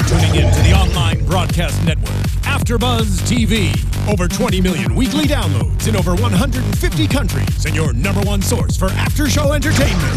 tuning in to the online broadcast network, AFTERBUZZ TV. Over 20 million weekly downloads in over 150 countries, and your #1 source for after-show entertainment.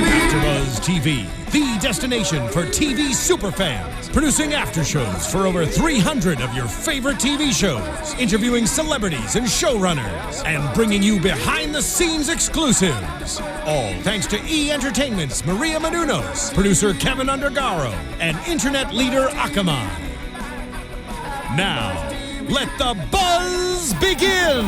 AFTERBUZZ TV, the destination for TV superfans, producing after-shows for over 300 of your favorite TV shows, interviewing celebrities and showrunners, and bringing you behind-the-scenes exclusives. All thanks to E! Entertainment's Maria Menounos, producer Kevin Undergaro, and internet leader Akamai. Now, let the buzz begin!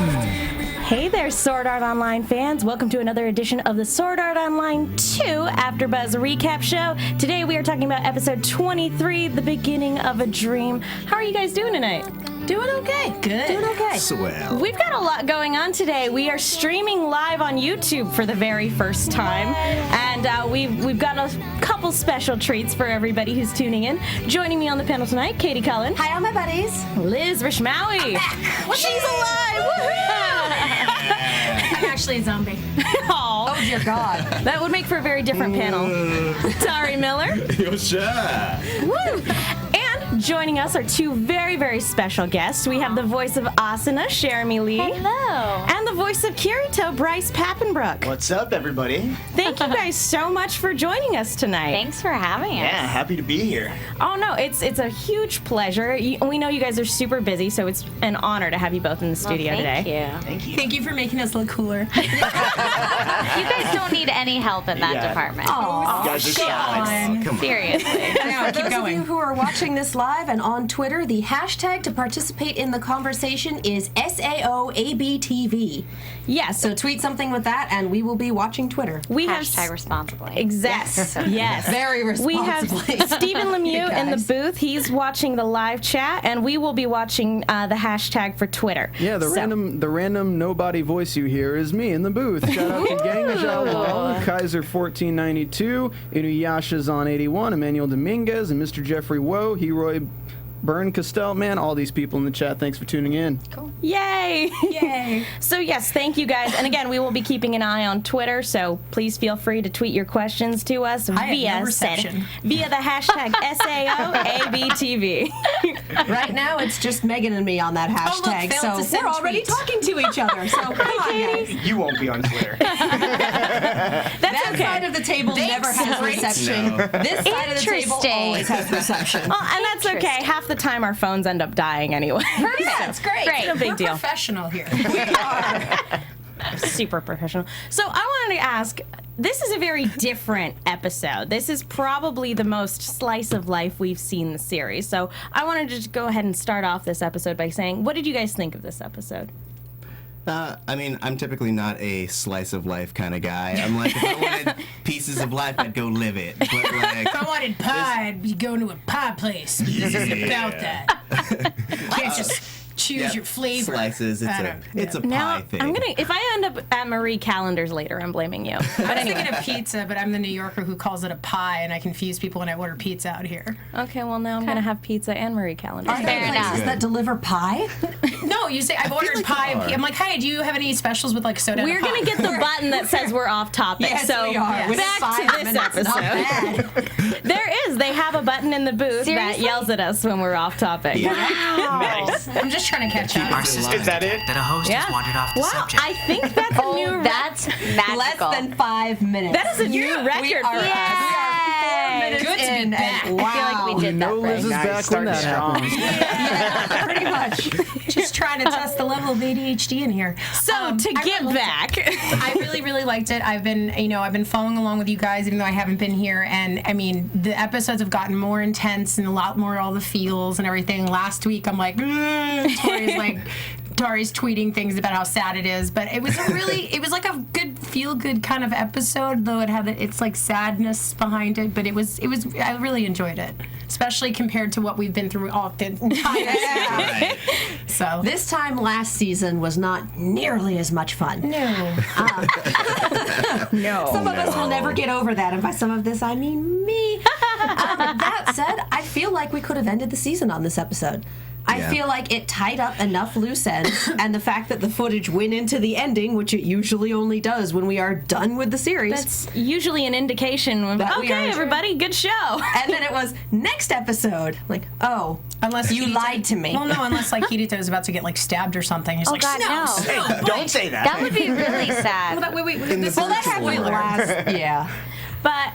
Hey there, Sword Art Online fans. Welcome to another edition of the Sword Art Online 2 AfterBuzz Recap Show. Today we are talking about episode 23, The Beginning of a Dream. How are you guys doing tonight? Doing okay. Good. Doing okay. Swell. We've got a lot going on today. We are streaming live on YouTube for the very first time. And we've got a couple special treats for everybody who's tuning in. Joining me on the panel tonight, Katie Cullen. Hi, all my buddies. Liz Rishmawi. She's alive. I'm actually a zombie. Oh, dear God. That would make for a very different panel. Tauri Miller. Yo, sure. Woo! And joining us are two very, very special guests. We have the voice of Asuna, Cherami Leigh. Hello. And the voice of Kirito, Bryce Papenbrook. What's up, everybody? Thank you guys so much for joining us tonight. Thanks for having us. Yeah, happy to be here. Oh, no, it's a huge pleasure. We know you guys are super busy, so it's an honor to have you both in the studio today. Thank you. Thank you for making us look cooler. You guys don't need any help in that department. You guys are shy. Come on. Seriously. For those of you who are watching this live and on Twitter, the hashtag to participate in the conversation is SAOABTV. Yes. So tweet something with that, and we will be watching Twitter. We Hashtag responsibly. Exactly. Yes. Very We have responsibly. Stephen Lemieux in the booth. He's watching the live chat, and we will be watching the hashtag for Twitter. Yeah, the random nobody voice you hear is me in the booth. Shout out to Gang Jal, Kaiser 1492, Inuyasha's on 81, Emmanuel Dominguez, and Mr. Jeffrey Woe, Heroy Bern Castell, man, all these people in the chat. Thanks for tuning in. Cool. Yay! Yay. So yes, thank you guys. And again, we will be keeping an eye on Twitter, so please feel free to tweet your questions to us via the hashtag SAOABTV. Right now, it's just Megan and me on that hashtag, so we're already talking to each other. So come on, guys. You won't be on Twitter. That's okay. Side of the table never has reception. No. This side of the table always has reception. Well, and that's okay. Half the time our phones end up dying anyway. Perfect. That's great. No big deal. Professional here. We are. Super professional. So I wanted to ask, this is a very different episode. This is probably the most slice of life we've seen in the series. So I wanted to just go ahead and start off this episode by saying, what did you guys think of this episode? I mean, I'm typically not a slice of life kind of guy. I'm like, if I wanted pieces of life, I'd go live it. But like, if I wanted pie, I'd be going to a pie place. This isn't about that. You can't just choose your flavor. Slices. It's a Now, pie thing. I'm gonna. If I end up at Marie Callender's later, I'm blaming you. I was thinking of pizza, but I'm the New Yorker who calls it a pie, and I confuse people when I order pizza out here. Okay, well now I'm gonna have pizza and Marie Callender's. Are there places that deliver pie? No, you say I've ordered pie. I'm like, hi, do you have any specials with like soda? We're and pie? gonna get the button that says we're off topic. Yes, so we are. With back 5 to this minutes, episode. not bad. There is. They have a button in the booth that yells at us when we're off topic. Nice. I'm just trying to catch up. Is that it? That a host has wandered off the Wow, subject. I think that's a new That's magical. Less than 5 minutes. That is a new record. We are 4 minutes Good to be in, back. and wow. I feel like we did that Liz is thing. back when that happens. Yeah, pretty much. Just trying to test the level of ADHD in here. So to get back, I really, really liked it. I've been following along with you guys, even though I haven't been here. And I mean, the episodes have gotten more intense and a lot more all the feels and everything. Last week, I'm like, Tauri's tweeting things about how sad it is, but it was it was like a good feel-good kind of episode, though it had its like sadness behind it. But I really enjoyed it, especially compared to what we've been through all the entire Right. So This time last season was not nearly as much fun. no. Some of us will never get over that, and by some of this I mean me. That said, I feel like we could have ended the season on this episode. I feel like it tied up enough loose ends, and the fact that the footage went into the ending, which it usually only does when we are done with the series. That's usually an indication of, That we are- okay, everybody, good show. And then it was next episode. Like, oh, Unless you lied to me. Well, no, unless like Kirito is about to get like stabbed or something. He's Oh like, God, no. Hey, don't say that. That would be really sad. Wait. In This the is that happened spoiler. last. Yeah. But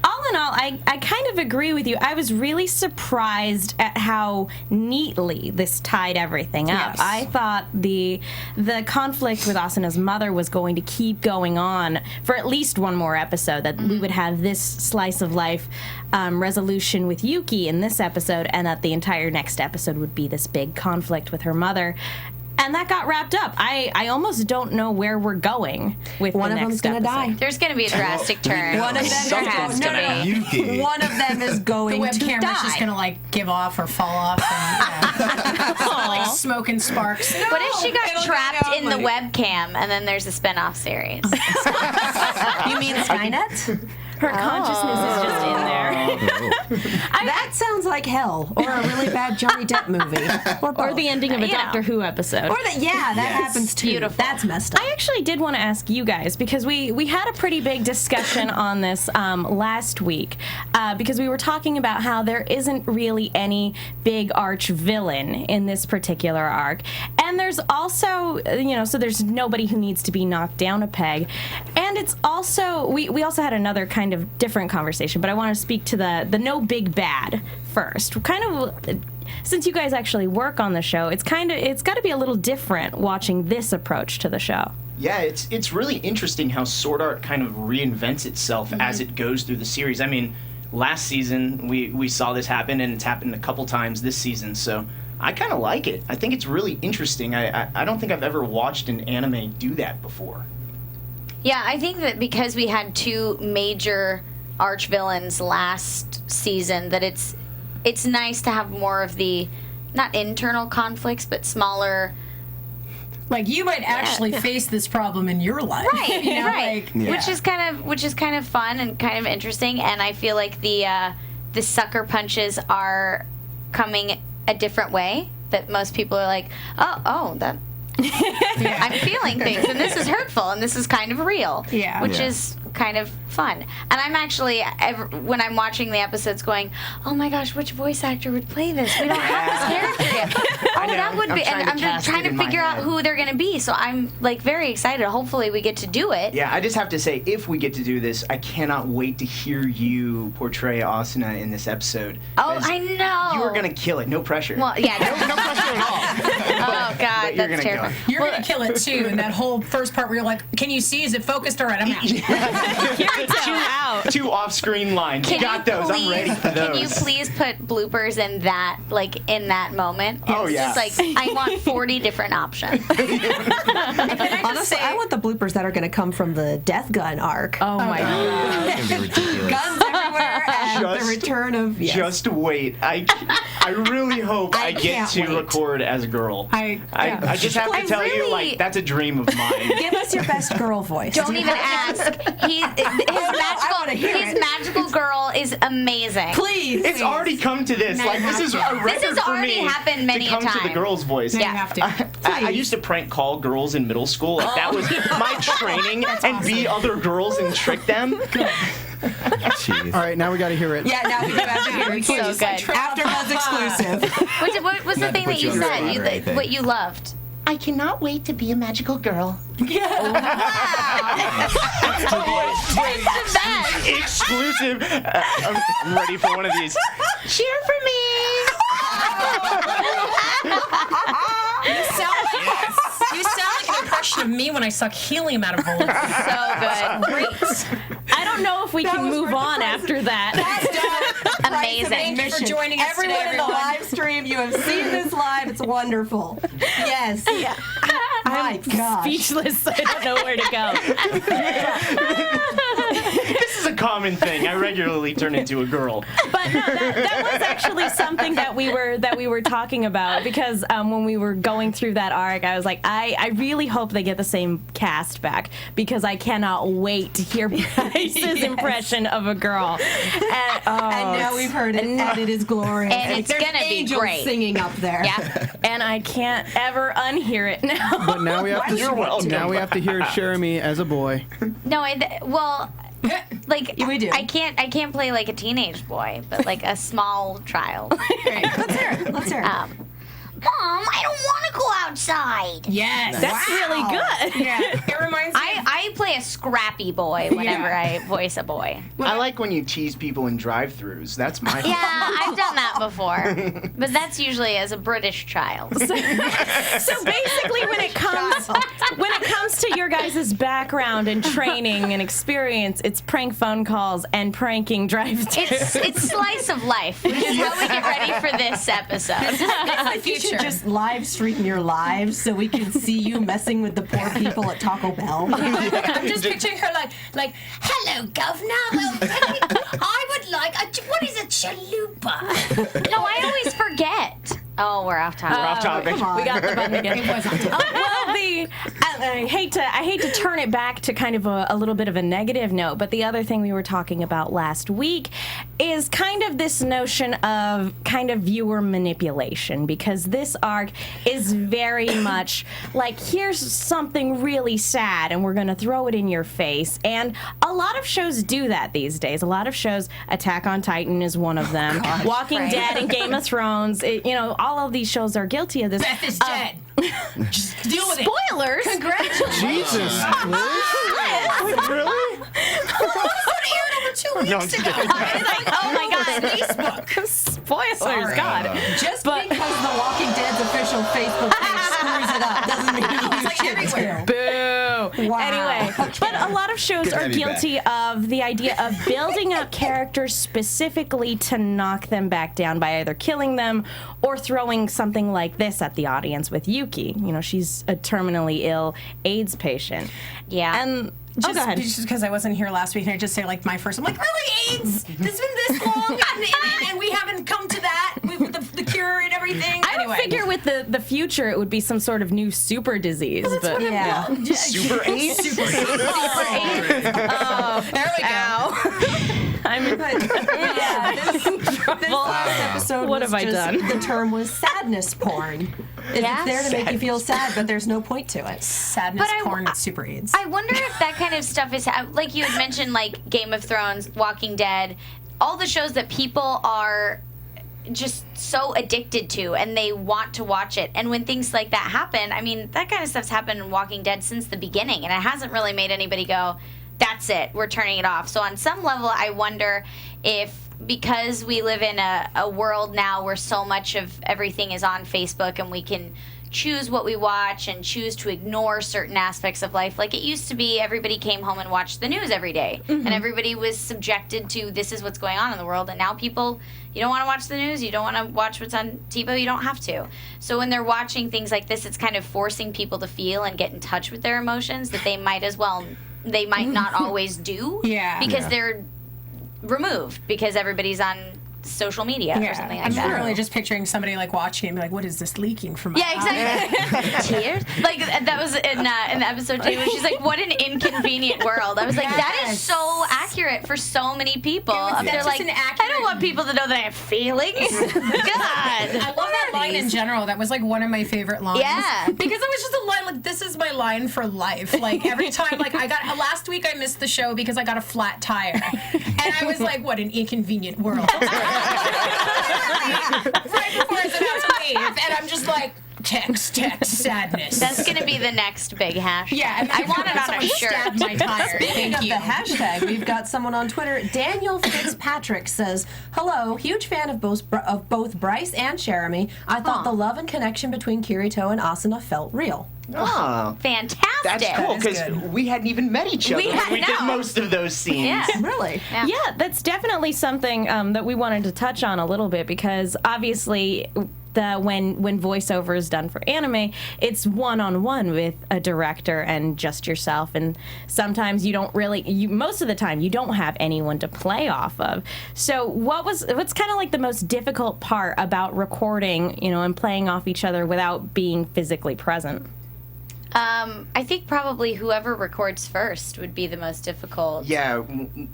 all in all, I kind of agree with you. I was really surprised at how neatly this tied everything up. Yes. I thought the conflict with Asuna's mother was going to keep going on for at least one more episode, that we would have this slice of life resolution with Yuki in this episode, and that the entire next episode would be this big conflict with her mother. And that got wrapped up. I almost don't know where we're going with One the of next them's gonna episode. die. There's going to be a drastic turn. One of them There has to be. Yuki. One of them is The going web to camera's die. just gonna like give off or fall off and like smoke and sparks. What if she got it'll trapped go in the like- webcam and then there's a spin-off series? You mean Skynet? Her consciousness is just in there. That sounds like hell, or a really bad Johnny Depp movie, Or the ending of a You know. Doctor Who episode. Or that, yeah, that happens too. Beautiful. That's messed up. I actually did want to ask you guys, because we had a pretty big discussion on this last week, because we were talking about how there isn't really any big arch villain in this particular arc, and there's also, so there's nobody who needs to be knocked down a peg, and it's also, we also had another kind of different conversation, but I want to speak to the no big bad first. Kind of, since you guys actually work on the show, it's got to be a little different watching this approach to the show. Yeah, it's really interesting how Sword Art kind of reinvents itself as it goes through the series. I mean, last season we saw this happen, and it's happened a couple times this season, so I kind of like it. I think it's really interesting. I don't think I've ever watched an anime do that before. Yeah, I think that because we had two major arch villains last season, that it's nice to have more of the, not internal conflicts, but smaller. Like you might actually face this problem in your life, Right, you know, right. like- Which is kind of fun and kind of interesting, and I feel like the sucker punches are coming a different way. That most people are like, oh, that. I'm feeling things, and this is hurtful, and this is kind of real. Yeah. Which Yeah. is kind of fun. And I'm actually, when I'm watching the episodes, going, oh my gosh, which voice actor would play this? We don't have this character yet. Oh, know. that would I'm be, trying and to I'm just cast trying it to in my figure out head. who they're going to be. So I'm like very excited. Hopefully we get to do it. Yeah, I just have to say, if we get to do this, I cannot wait to hear you portray Asuna in this episode. Oh, 'Cause I know. You are gonna kill it. No pressure. Well, yeah. no pressure at all. Oh God, But you're that's gonna kill terrifying. it. You're gonna kill it too, and that whole first part where you're like, "Can you see? Is it focused? All right, I'm out." Two off-screen lines. Can Got you those. please, I'm ready for those. Can you please put bloopers in that, like in that moment? Oh, It's yeah. just like I want 40 different options. Honestly, I want the bloopers that are going to come from the Death Gun arc. Oh my god. It's gonna be ridiculous. Guns everywhere and the return of... Yes. Just wait. I really hope I get can't to wait. record as a girl. Yeah. I just have to I tell you, really- like, that's a dream of mine. Give us your best girl voice. Don't even ask. His magical girl is amazing. Please. It's already come to this. Now Like, you this have is to. a record This has for already me happened many to a come to the time. girl's voice. Now Yeah. you have to. I used to prank call girls in middle school. Like, that was my training, and be other girls and trick them. Jeez. All right, now we got to hear it. Yeah, now we have to hear it. So good. AfterBuzz exclusive. What was the Not to thing put that you you on the said? spot or anything. What you loved? I cannot wait to be a magical girl. It's the best. Exclusive. I'm ready for one of these. Cheer for me. You sound like an impression of me when I suck helium out of balloons. So good. I don't know if we can move on after that. Amazing. Thank you for joining us Everyone today, in the everyone. live stream, you have seen this live. It's wonderful. Yes. My gosh. Speechless. I don't know where to go. This is a common thing. I regularly turn into a girl. But no, that was actually something that we were talking about, because when we were going through that arc, I was like, I really hope they get the same cast back, because I cannot wait to hear Bryce's impression of a girl. And now we've heard it, and it is glorious. And it's There's gonna be angels great. singing up there. Yeah. and I can't ever unhear it now. But now we have to. You're welcome. Now we have to hear Cherami as a boy. No, well, like We do. I can't play like a teenage boy, but like a small child. Let's hear it. Let's hear it. Mom, I don't want to go outside. Yes. That's really good. Yeah. It reminds me. I play a scrappy boy whenever I voice a boy. I like when you tease people in drive-thrus. That's my Yeah, I've done that before, but that's usually as a British child. So basically, when it comes to your guys' background and training and experience, it's prank phone calls and pranking drive-thrus. It's slice of life, which is how we get ready for this episode. You should just live stream your lives so we can see you messing with the poor people at Taco Bell. I'm just picturing her like, hello, governor. Well, I would like what is a chalupa? No, I always forget. Oh, we're off topic. We're off topic. We got the button again. I hate to turn it back to kind of a little bit of a negative note, but the other thing we were talking about last week is kind of this notion of kind of viewer manipulation, because this arc is very much like, here's something really sad and we're going to throw it in your face. And a lot of shows do that these days. A lot of shows, Attack on Titan is one of them. Walking Dead and Game of Thrones, all of these shows are guilty of this. Beth is dead. Just deal with it. Spoilers! Congratulations. Jesus. Really? Over 2 weeks No, I'm just ago. kidding. Oh my God! Facebook. Spoilers! Sorry. God. Just because The Walking Dead's official Facebook page screws it up doesn't mean you like should everywhere. too. Boo! Wow. Anyway, but a lot of shows Good to are have you guilty of the idea of building up characters specifically to knock them back down by either killing them or throwing something like this at the audience with Yuki. She's a terminally ill AIDS patient. Yeah. And Just, go ahead. just because I wasn't here last week, and I just say like my first. I'm like, really, AIDS? This has been this long, and we haven't come to that with the cure and everything. I would figure with the future it would be some sort of new super disease. But Yeah. Super AIDS? Super AIDS. There we go. I'm This last episode What was have I just, done? the term was sadness porn. It's there to make you feel sad, but there's no point to it. Sadness, But porn, and super AIDS. I wonder if that kind of stuff is like you had mentioned, like Game of Thrones, Walking Dead, all the shows that people are just so addicted to and they want to watch it. And when things like that happen, I mean, that kind of stuff's happened in Walking Dead since the beginning, and it hasn't really made anybody go, that's it, we're turning it off. So on some level, I wonder if, because we live in a world now where so much of everything is on Facebook and we can choose what we watch and choose to ignore certain aspects of life. Like it used to be, everybody came home and watched the news every day, and everybody was subjected to this is what's going on in the world. And now people, you don't want to watch the news, you don't want to watch what's on TiVo, you don't have to. So when they're watching things like this, it's kind of forcing people to feel and get in touch with their emotions that they might not always do. Yeah. Because they're removed because everybody's on social media or something like I'm that. literally just picturing somebody like watching it and be like, what is this leaking from my Yeah, exactly. Tears? Like, that was in the episode 2 where she's like, what an inconvenient world. I was like, that is so accurate for so many people. That's They're just like, an I accurate- don't want people to know that I have feelings. God. I love that line in general. That was like one of my favorite lines. Yeah. Because it was just a line like, this is my line for life. Like every time, like last week I missed the show because I got a flat tire. And I was like, what an inconvenient world. Right before I was about to leave. And I'm just like, text, sadness. That's going to be the next big hashtag. Yeah, I want it on a shirt. Stabbed my tire. Speaking Thank of you. the hashtag, we've got someone on Twitter. Daniel Fitzpatrick says, "Hello, huge fan of both Bryce and Cherami. I thought the love and connection between Kirito and Asuna felt real." Oh, Fantastic. that's cool, because we hadn't even met each other when we did no. most of those scenes. Yeah. Really? Yeah, that's definitely something that we wanted to touch on a little bit, because obviously when voiceover is done for anime, it's one-on-one with a director and just yourself, and sometimes most of the time you don't have anyone to play off of. So what's kind of like the most difficult part about recording, and playing off each other without being physically present? I think probably whoever records first would be the most difficult. Yeah,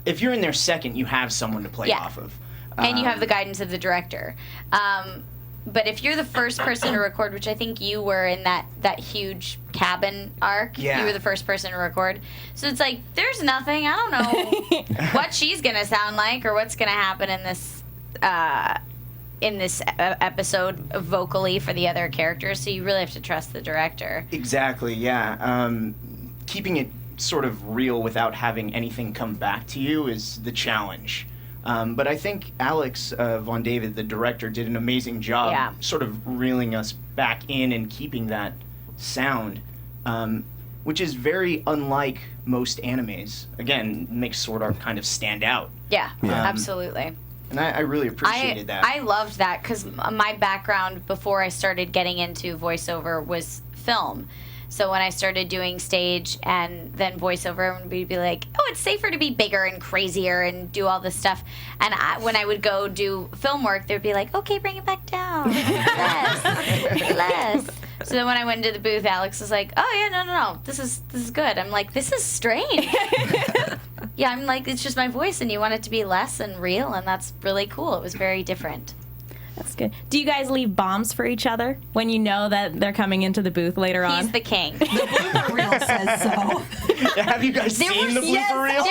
if you're in there second, you have someone to play off of. And you have the guidance of the director. But if you're the first person to record, which I think you were in that huge cabin arc, you were the first person to record. So it's like, there's nothing, I don't know what she's going to sound like or what's going to happen in this episode vocally for the other characters. So you really have to trust the director. Exactly, yeah. Keeping it sort of real without having anything come back to you is the challenge. But I think Alex Von David, the director, did an amazing job sort of reeling us back in and keeping that sound, which is very unlike most animes. Again, makes Sword Art kind of stand out. Yeah. Absolutely. And I really appreciated that. I loved that because my background before I started getting into voiceover was film. So when I started doing stage and then voiceover, we'd be like, oh, it's safer to be bigger and crazier and do all this stuff. And when I would go do film work, they'd be like, okay, bring it back down. Less. So then when I went into the booth, Alex was like, oh, yeah, no. This is good. I'm like, this is strange. Yeah, I'm like, it's just my voice, and you want it to be less and real, and that's really cool. It was very different. That's good. Do you guys leave bombs for each other when you know that they're coming into the booth later on? He's the king. The blooper reel says so. Have you guys seen the blooper reel?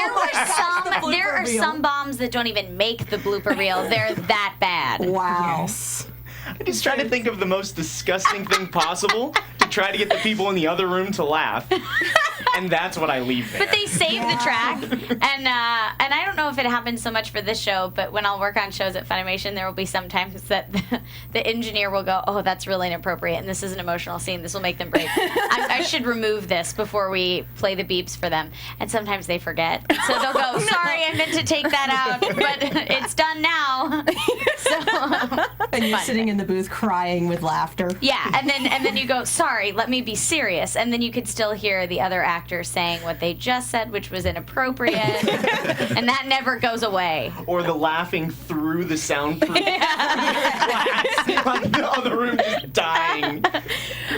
There are some bombs that don't even make the blooper reel. They're that bad. Wow. Yes. I just try to think of the most disgusting thing possible to try to get the people in the other room to laugh. And that's what I leave there. But they save the track, and I don't know if it happens so much for this show, but when I'll work on shows at Funimation, there will be sometimes that the engineer will go, oh, that's really inappropriate, and this is an emotional scene, this will make them break. I should remove this before we play the beeps for them. And sometimes they forget. So they'll go, sorry, I meant to take that out, but it's done now. And you're sitting in the booth crying with laughter. Yeah, and then you go, sorry, let me be serious. And then you could still hear the other actor saying what they just said, which was inappropriate. And that never goes away. Or the laughing through the soundproof glass. Like the other room just dying.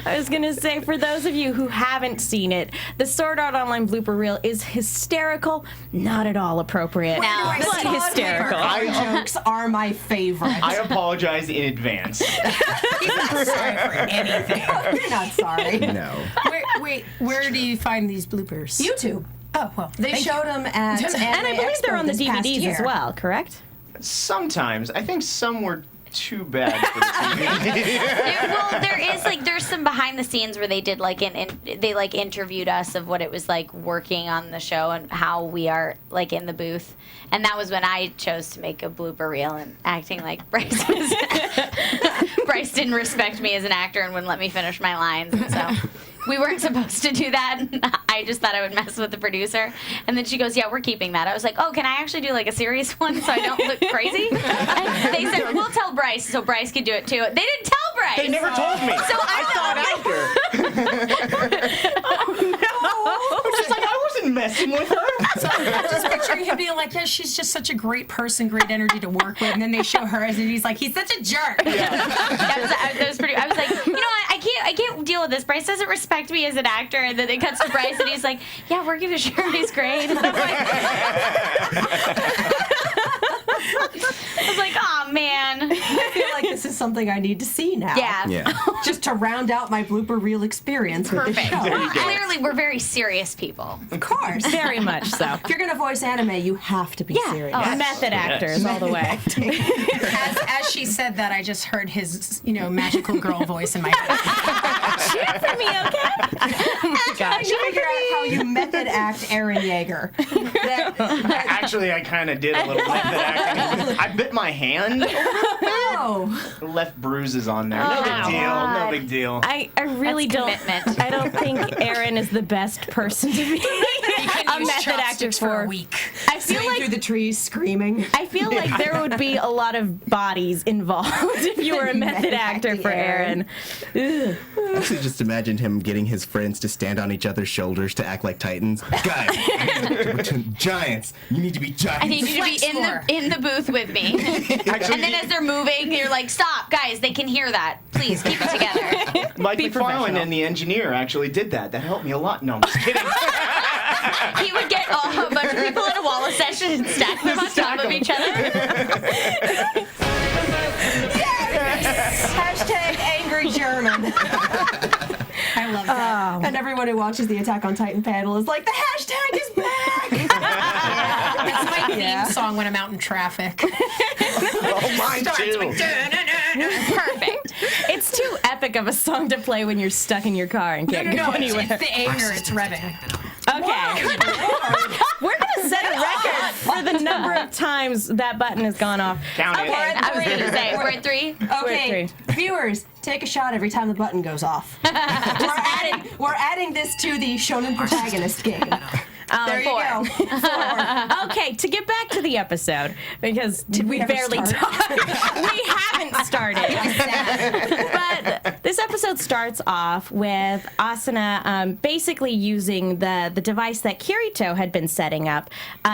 I was going to say, for those of you who haven't seen it, the Sword Art Online blooper reel is hysterical, not at all appropriate. No. But hysterical. Jokes are my favorite. I apologize in advance. He's not sorry for anything. You're not sorry. No. Where do you find these bloopers? YouTube. Oh, well. They showed them at And I believe they're on the DVDs as well, correct? Sometimes. I think some were too bad for the TV. There's some behind the scenes where they did they interviewed us of what it was like working on the show and how we are like in the booth, and that was when I chose to make a blooper reel and acting like Bryce was. Bryce didn't respect me as an actor and wouldn't let me finish my lines, and so we weren't supposed to do that. I just thought I would mess with the producer, and then she goes, "Yeah, we're keeping that." I was like, "Oh, can I actually do like a serious one so I don't look crazy?" And they said, "We'll tell Bryce so Bryce can do it too." They didn't tell Bryce. They never told me. So I thought after. I'm just like, I wasn't messing with her. So I'm just picturing him being like, yeah, she's just such a great person, great energy to work with. And then they show her, and he's like, he's such a jerk. That was pretty. I was like, you know what? I can't deal with this. Bryce doesn't respect me as an actor. And then it cuts to Bryce, and he's like, yeah, we're gonna share. He's great. And I'm like, I was like, oh man. I feel like this is something I need to see now. Yeah. Just to round out my blooper reel experience with the Perfect. show. Clearly, we're very serious people. Of course. Very much so. If you're going to voice anime, you have to be serious. Oh, method actors all the way. As she said that, I just heard his, magical girl voice in my head. Cheer for me, okay? Trying to figure out how you method act Eren Yeager. Actually, I kind of did a little method acting. I bit my hand. Oh. Left bruises on there. No big deal. No big deal. I really That's don't. commitment. I don't think Eren is the best person to be a method actor for a week. I feel like through the trees screaming. I feel like there would be a lot of bodies involved if you were a method actor for Aaron. I actually just imagined him getting his friends to stand on each other's shoulders to act like titans. Guys, giants. You need to be giants. I need you to be in the booth with me. And then as they're moving, you're like, stop, guys, they can hear that. Please keep it together. Mike McFarlane and the engineer actually did that. That helped me a lot. No, I'm just kidding. He would get a bunch of people in a wall session and stack them on top of each other. Hashtag angry German. I love that. And everyone who watches the Attack on Titan panel is like, the hashtag is back! That's my theme song when I'm out in traffic. Oh, mine too. Perfect. It's too epic of a song to play when you're stuck in your car and can't go anywhere. It's the anger. It's revving. Okay. We're going to set a record for the number of times that button has gone off. Count it. I was going to say, we're at 3. Okay, viewers, take a shot every time the button goes off. We're adding this to the Shonen protagonist game. There you 4. go. 4. Okay, to get back to the episode, because we never barely started. talked. We haven't started. But this episode starts off with Asuna basically using the device that Kirito had been setting up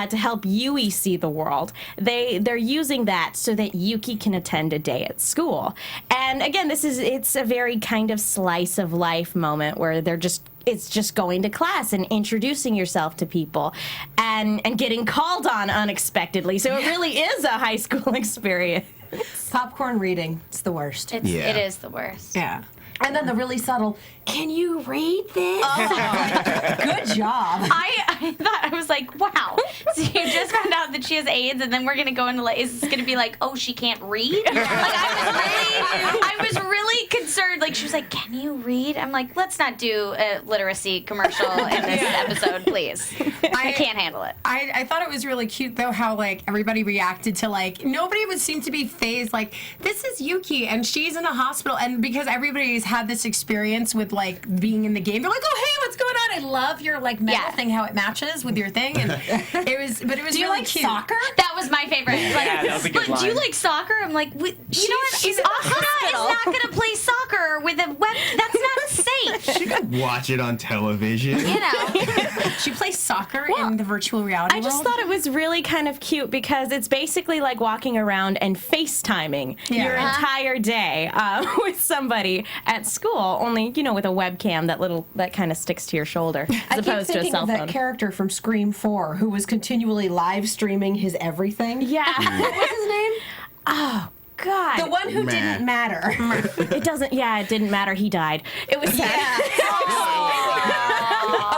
to help Yui see the world. They're using that so that Yuki can attend a day at school. And again, it's a very kind of slice of life moment where it's just going to class and introducing yourself to people and getting called on unexpectedly. So it really is a high school experience. Popcorn reading. It's the worst. It is the worst. Yeah. And then the really subtle, can you read this? Good job. I thought, I was like, wow. So you just found out that she has AIDS, and then we're going to go into, like, is this going to be like, oh, she can't read? Like, I was really concerned. Like, she was like, can you read? I'm like, let's not do a literacy commercial in this episode, please. I can't handle it. I thought it was really cute, though, how, like, everybody reacted to, like, nobody would seem to be fazed. Like, this is Yuki, and she's in a hospital, and because everybody's had this experience with, like, being in the game, they're like, oh, hey, what's going on? I love your, like, metal thing, how it matches with your thing, and it was Do you really like cute. soccer? That was my favorite. Like, Yeah, that was a good do you line. like soccer? I'm like, you know what? she's in the Asuna hospital. is not going to play soccer with a web. That's not safe. You could watch it on television. You know. She plays soccer in the virtual reality I just world. thought it was really kind of cute because it's basically like walking around and FaceTiming your entire day with somebody at school, only, with a webcam that kind of sticks to your shoulder as I keep opposed to a thinking cell of phone. that character from Scream 4 who was continually live streaming his everything. Yeah. What was his name? Oh, God. The one who Matt. didn't matter. It didn't matter. He died. It was sad.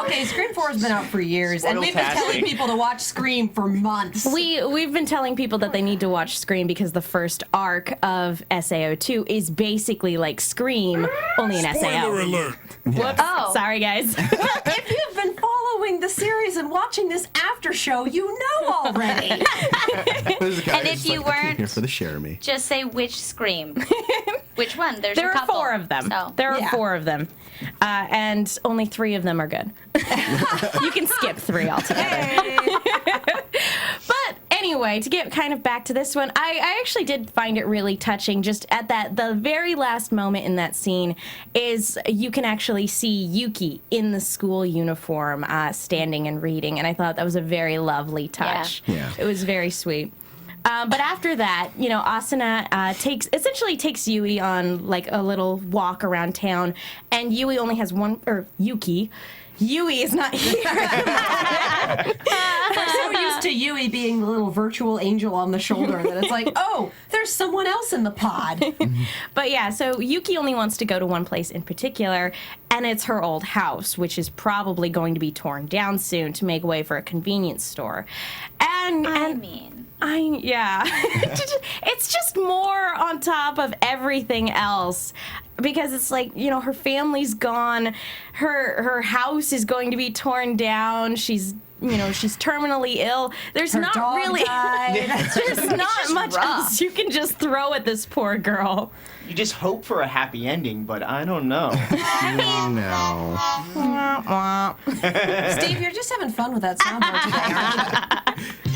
Okay, Scream 4 has been out for years, and we've been telling Spoiltastic. people to watch Scream for months. We've been telling people that they need to watch Scream because the first arc of SAO2 is basically like Scream, only an SAO. alert. Whoops. Oh. Sorry, guys. If you've been following the series and watching this after show, you know already. And if you weren't- here for the Cherami. Just say which Scream. Which one? There's There a are couple. 4 of them. So. There are Yeah. 4 of them. And only 3 of them are good. You can skip 3 altogether. But anyway, to get kind of back to this one, I actually did find it really touching. Just at the very last moment in that scene is you can actually see Yuki in the school uniform standing and reading. And I thought that was a very lovely touch. Yeah. It was very sweet. But after that, Asuna takes Yui on like a little walk around town, and Yui only has Yuki. Yui is not here. We're so used to Yui being the little virtual angel on the shoulder that it's like, oh, there's someone else in the pod. But yeah, so Yuki only wants to go to one place in particular, and it's her old house, which is probably going to be torn down soon to make way for a convenience store. It's just more on top of everything else. Because it's like, her family's gone, her house is going to be torn down, she's she's terminally ill. There's Her not dog really died. there's not much else you can just throw at this poor girl. You just hope for a happy ending, but I don't know. No. Steve, you're just having fun with that soundboard today,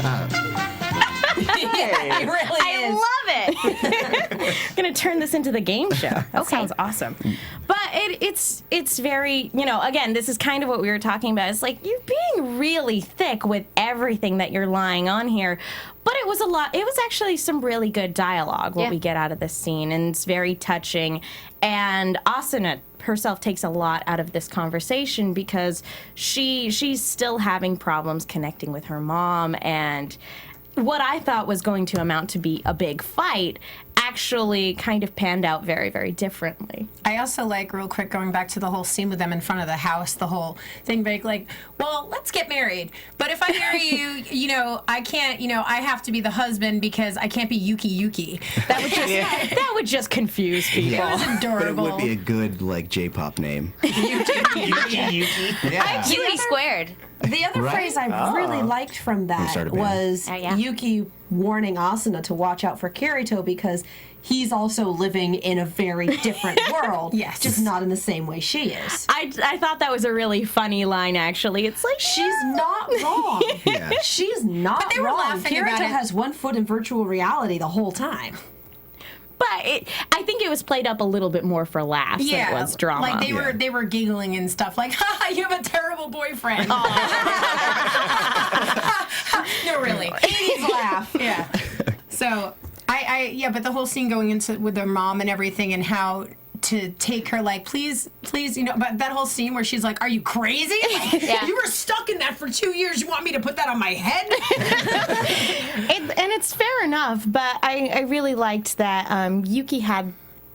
aren't you? Yeah, it really is. I love it. I'm gonna turn this into the game show. That sounds awesome. But it's very, again, this is kind of what we were talking about. It's like you're being really thick with everything that you're lying on here. But it was a lot. It was actually some really good dialogue what we get out of this scene, and it's very touching. And Asuna herself takes a lot out of this conversation because she's still having problems connecting with her mom, and what I thought was going to amount to be a big fight actually kind of panned out very, very differently. I also like, real quick, going back to the whole scene with them in front of the house, the whole thing being like, well, let's get married. But if I marry you, I can't, I have to be the husband because I can't be Yuki. That would just confuse people. Yeah. It was adorable. But it would be a good, J-pop name. Yuki. Yeah. Yuki squared. The other phrase I really liked from that was Yuki warning Asuna to watch out for Kirito because he's also living in a very different world. Yes. Just not in the same way she is. I thought that was a really funny line, actually. It's like, She's not wrong. Yeah. She's not But they were wrong. laughing Kirito about it. has one foot in virtual reality the whole time. but I think it was played up a little bit more for laughs than it was drama. Like they were giggling and stuff. Like, ha, you have a terrible boyfriend. No, really. 80s laugh. Yeah. So but the whole scene going into with their mom and everything, and how to take her, like, please, but that whole scene where she's like, are you crazy? Like, you were stuck in that for 2 years. You want me to put that on my head? And it's fair enough, but I really liked that Yuki had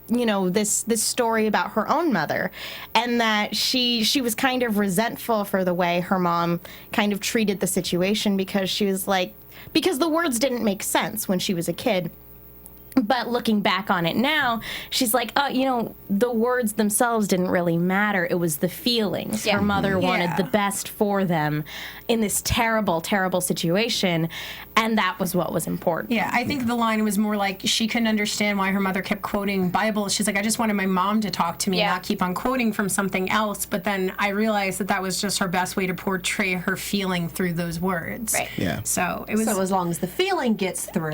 this story about her own mother, and that she was kind of resentful for the way her mom kind of treated the situation, because she was like, because the words didn't make sense when she was a kid. But looking back on it now, she's like, the words themselves didn't really matter. It was the feelings. Her mother wanted the best for them in this terrible, terrible situation, and that was what was important. Yeah, I think the line was more like she couldn't understand why her mother kept quoting Bible. She's like, I just wanted my mom to talk to me and not keep on quoting from something else. But then I realized that was just her best way to portray her feeling through those words. Right. Yeah. So it was. So as long as the feeling gets through,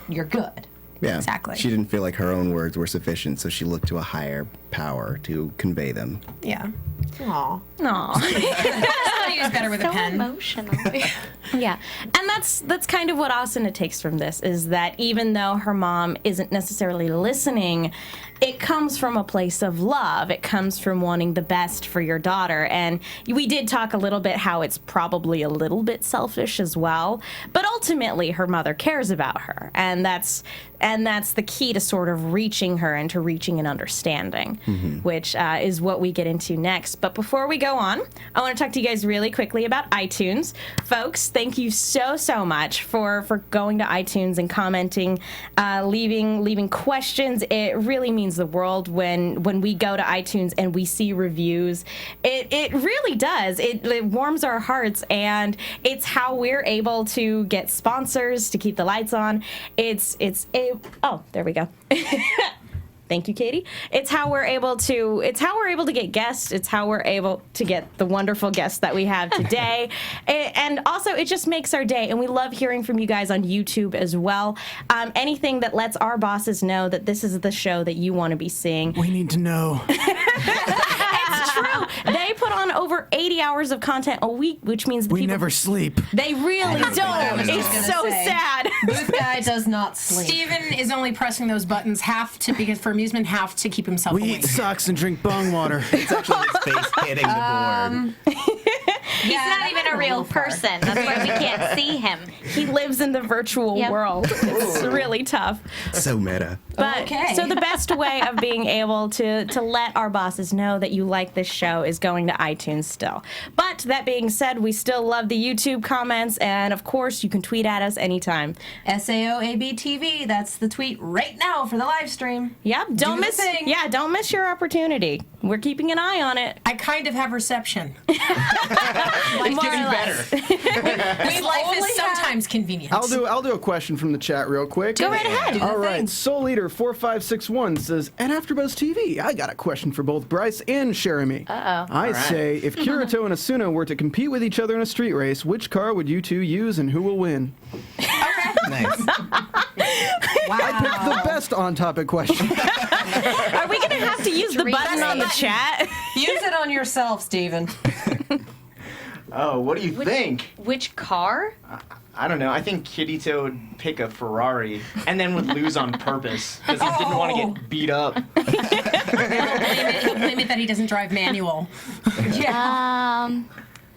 you're good. Yeah. Exactly. She didn't feel like her own words were sufficient, so she looked to a higher power to convey them. Yeah. Aw. Somebody who's better with a pen. Emotional. Yeah, and that's kind of what Asuna takes from this, is that even though her mom isn't necessarily listening, it comes from a place of love. It comes from wanting the best for your daughter. And we did talk a little bit how it's probably a little bit selfish as well, but ultimately her mother cares about her, and that's the key to sort of reaching her and to reaching an understanding, which is what we get into next. But before we go on, I want to talk to you guys really quickly about iTunes. Folks, thank you so much for going to iTunes and commenting, leaving questions. It really means the world when we go to iTunes and we see reviews. It really does. It warms our hearts, and it's how we're able to get sponsors to keep the lights on. Oh, there we go. Thank you, Katie. It's how we're able to get guests. It's how we're able to get the wonderful guests that we have today. And also, it just makes our day. And we love hearing from you guys on YouTube as well. Anything that lets our bosses know that this is the show that you want to be seeing. We need to know. It's true. They put on over 80 hours of content a week, which means We never sleep. They really don't. It's so sad. Booth guy does not sleep. Steven is only pressing those buttons because for amusement, half to keep himself We awake. eat socks and drink bong water. It's actually his face hitting the board. He's not even a real person. That's why we can't see him. He lives in the virtual world. It's really tough. So meta. But so the best way of being able to let our bosses know that you like this show is going to iTunes still. But that being said, we still love the YouTube comments, and of course you can tweet at us anytime. SAOABTV, that's the tweet right now for the live stream. Yep, don't miss your opportunity. we're keeping an eye on it. I kind of have reception. More or less. This life is sometimes convenient. I'll do a question from the chat real quick. Go right ahead. All right, Soul Eater 4561 says, at AfterBuzz TV, I got a question for both Bryce and Cherami. I say, if Kirito and Asuna were to compete with each other in a street race, which car would you two use and who will win? Nice. I picked the best on-topic question. Are we going to have to use the button on the chat? Use it on yourself, Steven. Oh, what do you think? Which car? I don't know. I think Kirito would pick a Ferrari and then would lose on purpose because he didn't want to get beat up. He'll blame it that he doesn't drive manual.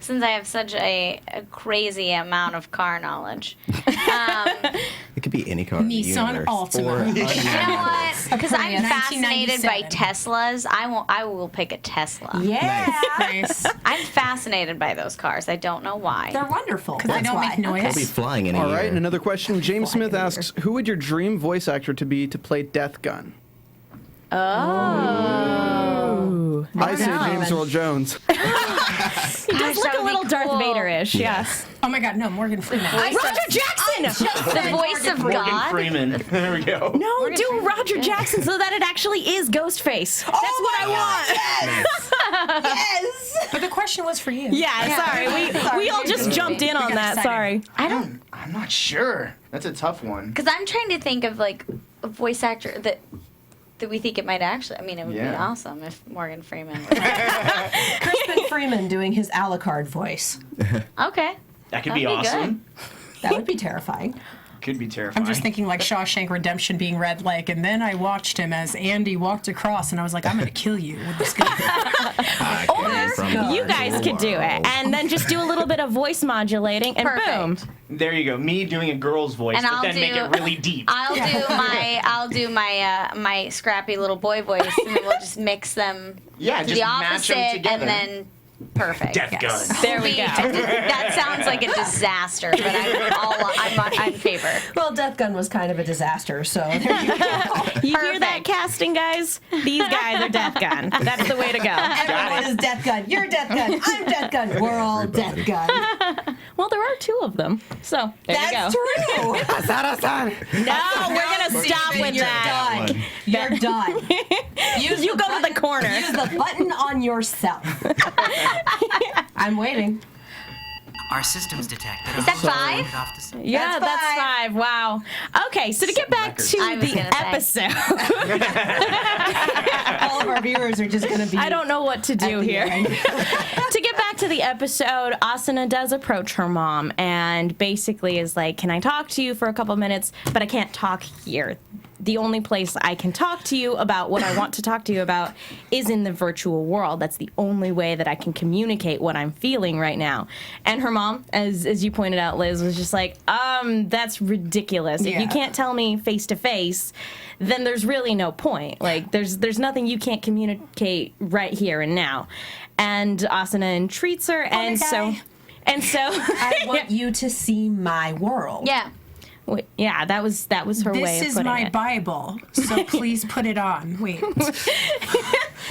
Since I have such a crazy amount of car knowledge. It could be any car in the Nissan universe. Altima. Or You know what? Because I'm Prius. fascinated by 1997. Teslas. I will pick a Tesla. Yeah. Nice. I'm fascinated by those cars. I don't know why. They're wonderful. Because they don't make noise. They'll be flying in a All year. right, and another question. James Smith asks, who would your dream voice actor to be to play Death Gun? I say James Earl Jones. He does look that a would little be Darth cool. Vader-ish, yes. Oh my God, no, Morgan Freeman. Roger Jackson! The voice of Morgan God. Freeman. There we go. No, do Roger Jackson so that it actually is Ghostface. That's what I want. Yes. But the question was for you. Yeah, sorry. We all just jumped in on got that. excited. Sorry. I'm not sure. That's a tough one. Because I'm trying to think of like a voice actor that we think it might actually. I mean, it would be awesome if Morgan Freeman. Crispin Freeman doing his Alucard voice. Okay. That could That'd be be awesome. That would be terrifying. Could be terrifying. I'm just thinking like Shawshank Redemption being read like, and then I watched him as Andy walked across, and I was like, I'm going to kill you with this gun. You guys could do it. And then just do a little bit of voice modulating, and Perfect. boom. There you go. Me doing a girl's voice, And but I'll then make do- it really deep. I'll do my scrappy little boy voice, and then we'll just mix them Yeah, to just the match 'em opposite, together. and then perfect. Death gun. There we go. That sounds like a disaster, but I'm in favor. Well, Death Gun was kind of a disaster, so there you go. You hear that, Perfect. casting guys? These guys are Death Gun. That's the way to go. Everyone is Death Gun. You're Death Gun. I'm Death Gun. We're all Death Gun. Well, there are two of them. So, there you That's go. true. No, we're going to stop with You're that. done. You're done. Use You the go to the button- corner. Use the button on yourself. I'm waiting. Our systems detect that Is that 5? Yeah, That's that's 5. Wow. Okay, so to get back to I was the gonna say. episode. All of our viewers are just going to be. I don't know what to do the here. end. To get back to the episode, Asuna does approach her mom and basically is like, can I talk to you for a couple minutes? But I can't talk here. The only place I can talk to you about what I want to talk to you about is in the virtual world. That's the only way that I can communicate what I'm feeling right now. And her mom, as you pointed out, Liz, was just like, that's ridiculous. If you Yeah. can't tell me face to face, then there's really no point. Like, there's nothing you can't communicate right here and now. And Asuna entreats her, and so I want you to see my world. Yeah. wait, yeah, that was her way This of is putting my it. Bible, so please put it on. Wait.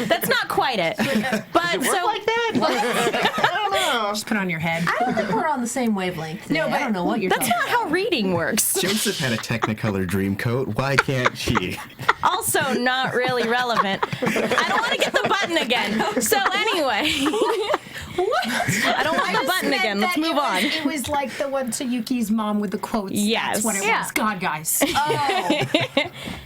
That's not quite it. But so like that? I don't know. Just put it on your head. I don't think we're on the same wavelength today. No, but I don't know what you're that's talking not how reading works. Joseph had a Technicolor dream coat. Why can't she? Also not really relevant. I don't want to get the button again. So anyway. I don't want the button again. Let's move on. It was like the one to Yuki's mom with the quotes. Yes. That's what it Yeah. was. God, guys.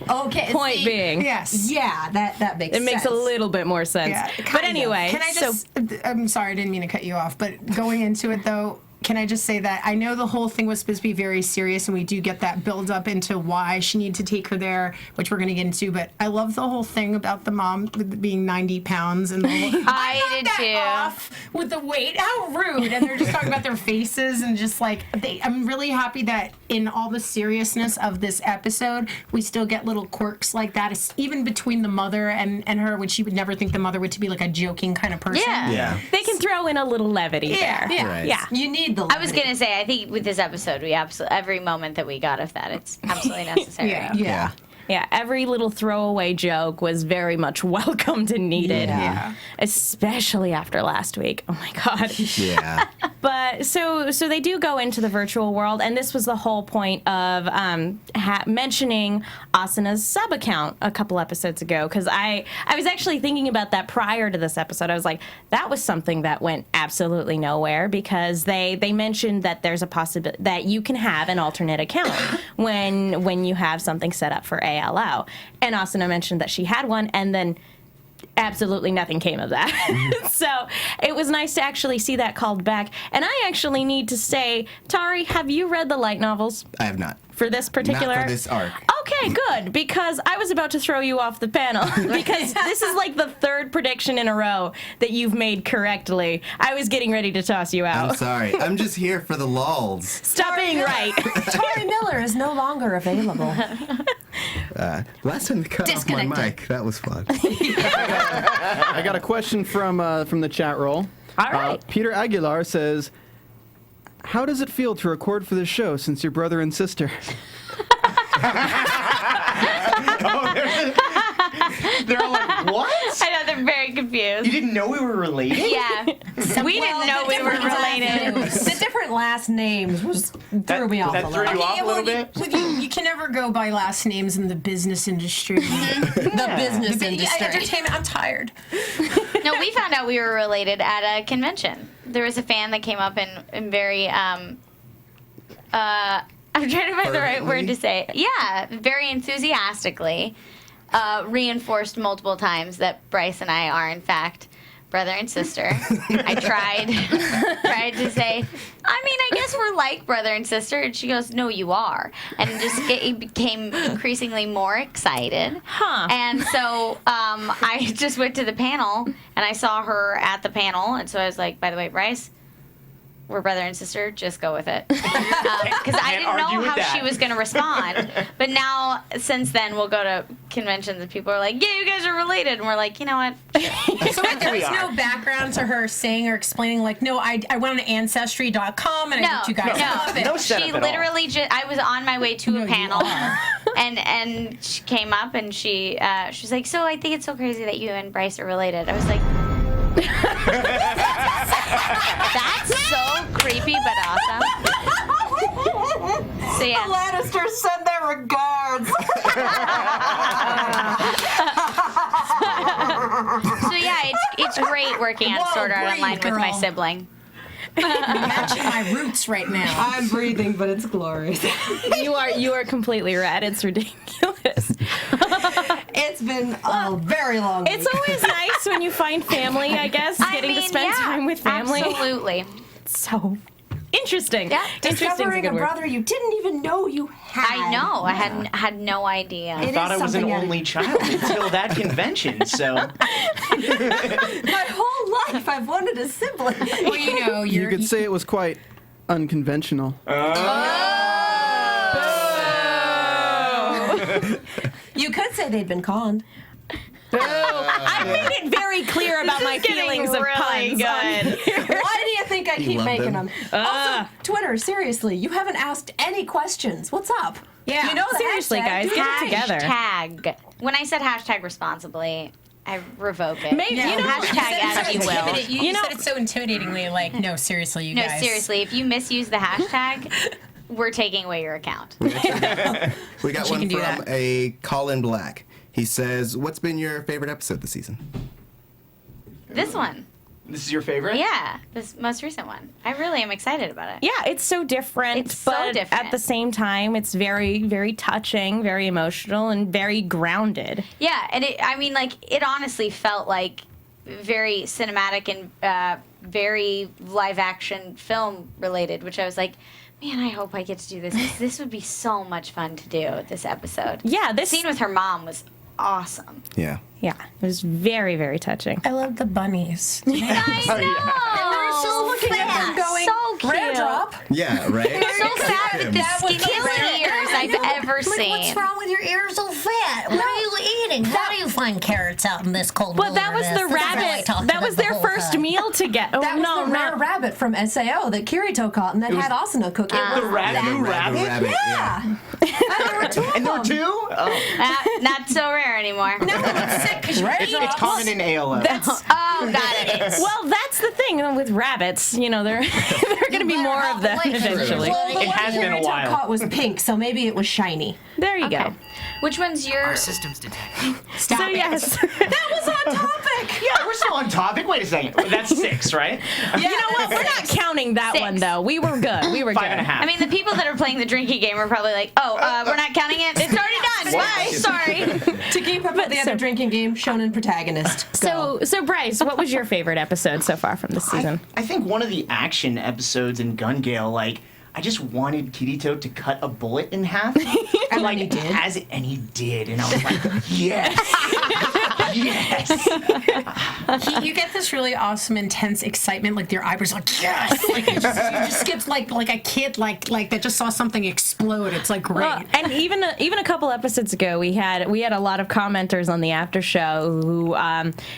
Oh, okay. Point see, being. Yes. Yeah, that makes It sense. makes a little bit more sense. Yeah, but kind of. anyway, Can I just? I'm sorry, I didn't mean to cut you off. But going into it though, can I just say that I know the whole thing was supposed to be very serious, and we do get that build up into why she needed to take her there, which we're going to get into. But I love the whole thing about the mom being 90 pounds and the whole. I knocked did that too. Off with the weight, how rude! And they're just talking about their faces and just like I'm really happy that in all the seriousness of this episode, we still get little quirks like that. It's even between the mother and her, which you would never think the mother would to be like a joking kind of person. Yeah. Yeah. they can throw in a little levity Yeah. there. Yeah. Right. Yeah. You need the. I was gonna say, I think with this episode, we absolutely every moment that we got of that, it's absolutely necessary. Yeah. Yeah. Yeah, every little throwaway joke was very much welcomed and needed. Yeah. Especially after last week. Oh my god. Yeah. But so they do go into the virtual world, and this was the whole point of mentioning Asuna's sub account a couple episodes ago, because I was actually thinking about that prior to this episode. I was like, that was something that went absolutely nowhere, because they mentioned that there's a possibility that you can have an alternate account when you have something set up for ALO. And Asuna mentioned that she had one, and then absolutely nothing came of that. So it was nice to actually see that called back. And I actually need to say, Tauri, have you read the light novels? I have not. For this particular? Not for this arc. Okay, good, because I was about to throw you off the panel, because this is like the third prediction in a row that you've made correctly. I was getting ready to toss you out. I'm sorry. I'm just here for the lulls. Stop being right. Tauri Miller is no longer available. Last time they cut off my mic. That was fun. I got a question from the chat roll. All right. Peter Aguilar says, how does it feel to record for the show since you're brother and sister? They're all like, what? I know, they're very confused. You didn't know we were related? Yeah. We didn't know we were related. The different last names threw me off that a threw little. you off a little bit? You can never go by last names in the business industry. The business industry. Entertainment, I'm tired. No, we found out we were related at a convention. There was a fan that came up and very, I'm trying to find the right word to say. Yeah, very enthusiastically reinforced multiple times that Bryce and I are, in fact, brother and sister. I tried to say, I mean, I guess we're like brother and sister. And she goes, no, you are. And just became increasingly more excited. Huh. And so I just went to the panel, and I saw her at the panel. And so I was like, by the way, Bryce, we're brother and sister, just go with it. Because I didn't know how she was going to respond. But now, since then, we'll go to conventions and people are like, yeah, you guys are related. And we're like, you know what? So there was no background to her saying or explaining, like, no, I went on Ancestry.com and I looked you guys up. No setup She at all. literally just, I was on my way to a panel. And she came up and she was like, so I think it's so crazy that you and Bryce are related. I was like, that's so creepy but awesome. So yeah. The Lannisters send their regards. So yeah, it's great working on Sword Art Online with my sibling. Matching my roots right now. I'm breathing, but it's glorious. You are completely right. It's ridiculous. It's been a very long It's always nice when you find family, I guess, getting to spend time with family. Absolutely. So interesting. Yeah. discovering a brother you didn't even know you had. I know. I had no idea. I thought I was an only child until that convention, so. My whole life I've wanted a sibling. Well, you know, You could say it was quite unconventional. You could say they'd been conned. I made it very clear about my feelings of puns. Why do you think I keep love making them. them? Also, Twitter, seriously, you haven't asked any questions. What's up? Yeah. You know the Seriously, hashtag. guys, get it together. Hashtag. When I said hashtag responsibly, I revoke it. Maybe, you know, hashtag as you will. You said it so intimidatingly, like, no, seriously, you No, guys. seriously, if you misuse the hashtag, we're taking away your account. We got one can do from that. a Colin Black. He says, what's been your favorite episode this season? This one. This is your favorite? Yeah, this most recent one. I really am excited about it. Yeah, it's so different. It's so but different. at the same time, it's very, very touching, very emotional, and very grounded. Yeah, and it honestly felt like very cinematic and very live action film related, which I was like, man, I hope I get to do this. This would be so much fun to do, this episode. Yeah, The this scene with her mom was awesome. Yeah. Yeah, it was very, very touching. I love the bunnies. I know. We're just looking at them going, so cute. raindrop. Yeah, right? So sad with the That was skinniest ears I've ever seen. wrong with your ears so fat? What are you eating? What are you find carrots out in this cold But that was the rabbit. That was their first meal together. Oh, That was the rare rabbit from SAO that Kirito caught and then had Asuna cook it. The rabbit? Yeah. And there were two of them. And there were two? Oh. Not so rare anymore. No, it's sick because you're It's common in ALO. Oh, got it. Well, that's the thing with rabbits. You know, there are going to be more of them eventually. Well, the It one has been a Kirito while. caught was pink, so maybe it was shiny. There you go. Which one's your... Our systems detect. Stop So it. yes. That was on topic. Yeah, we're still on topic. Wait a second. That's 6, right? You know what? We're not counting that 6. one though. We were good. We were 5.5. good. I mean, the people that are playing the drinking game are probably like, we're not counting it. It's already done. Bye. Sorry. To keep up with the other drinking game, shonen protagonist. Go. So Bryce, what was your favorite episode so far from this season? I think one of the action episodes in Gun Gale, like, I just wanted Kirito to cut a bullet in half. And like, he did. And he did. And I was like, yes. Yes. You get this really awesome, intense excitement, like your eyebrows are like, yes! Like, you just get like a kid, like that just saw something explode. It's like great. Well, and even a couple episodes ago, we had a lot of commenters on the after show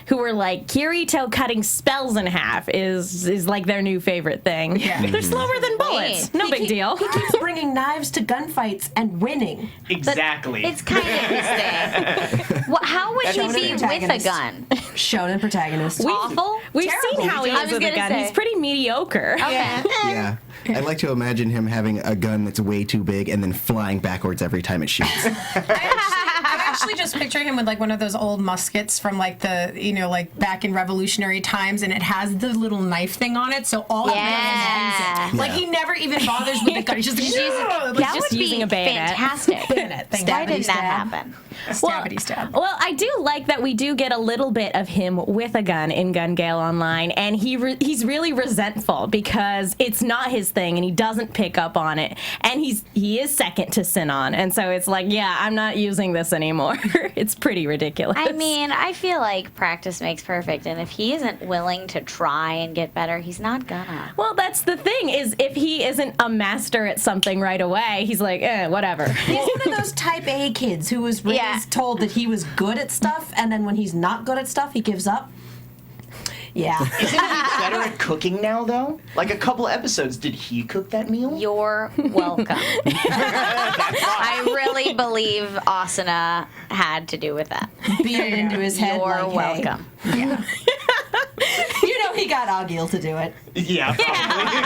who were like, Kirito cutting spells in half is like their new favorite thing. Yeah. They're slower than bullets. No big deal. He keeps bringing knives to gunfights and winning. Exactly. It's kind of his thing. Well, how would he be with a gun? Shonen protagonist. Awful? We've seen how he I is was with a gonna gun. say. He's pretty mediocre. Okay. Yeah. I like to imagine him having a gun that's way too big and then flying backwards every time it shoots. I actually just picture him with like one of those old muskets from like the, like back in Revolutionary times, and it has the little knife thing on it, so all he does is use it. Like he never even bothers with the gun. He's just That just would using be a bayonet. fantastic. bayonet. Thank Why you. didn't that happen? Stabbity stab. Well, I do like that we do get a little bit of him with a gun in Gun Gale Online, and he's really resentful because it's not his thing, and he doesn't pick up on it, and he is second to Sinon, and so it's like, yeah, I'm not using this anymore. It's pretty ridiculous. I mean, I feel like practice makes perfect, and if he isn't willing to try and get better, he's not gonna. Well, that's the thing, is if he isn't a master at something right away, he's like, whatever. He's one of those type A kids who was raised told that he was good at stuff, and then when he's not good at stuff, he gives up. Yeah. Isn't he better at cooking now, though? Like a couple episodes, did he cook that meal? You're welcome. I really believe Asuna had to do with that. Beat it into his head. You're like, welcome. Hey. Yeah. He got Agil to do it. Yeah, probably.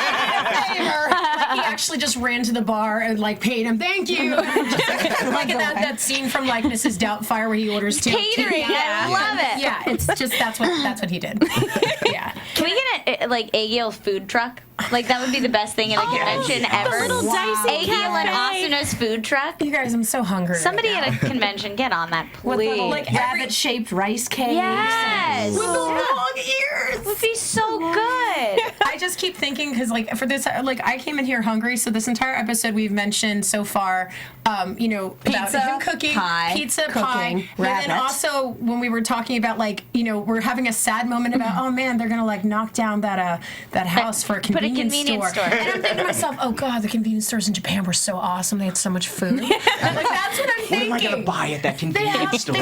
He actually just ran to the bar and like paid him. Thank you. Like in that scene from like Mrs. Doubtfire where he orders Catering. I love it. Yeah, it's just that's what he did. Yeah. Can we get a Agil food truck? Like that would be the best thing in a convention ever. The little dicey Agil and cafe. Asuna's food truck. You guys, I'm so hungry. Somebody right now. at a convention, get on that, please. Like rabbit-shaped rice cakes. Yes. With the long ears. It would be so good. I just keep thinking because like for this like I came in here hungry, so this entire episode we've mentioned so far about Pizza, him cooking pie, pizza cooking, pie, rabbit. and then also when we were talking about like we're having a sad moment about oh man they're gonna like knock down that house for a convenience, store. And I'm thinking to myself, oh god, the convenience stores in Japan were so awesome, they had so much food. Like that's what I'm What thinking. am I going to buy at that convenience store?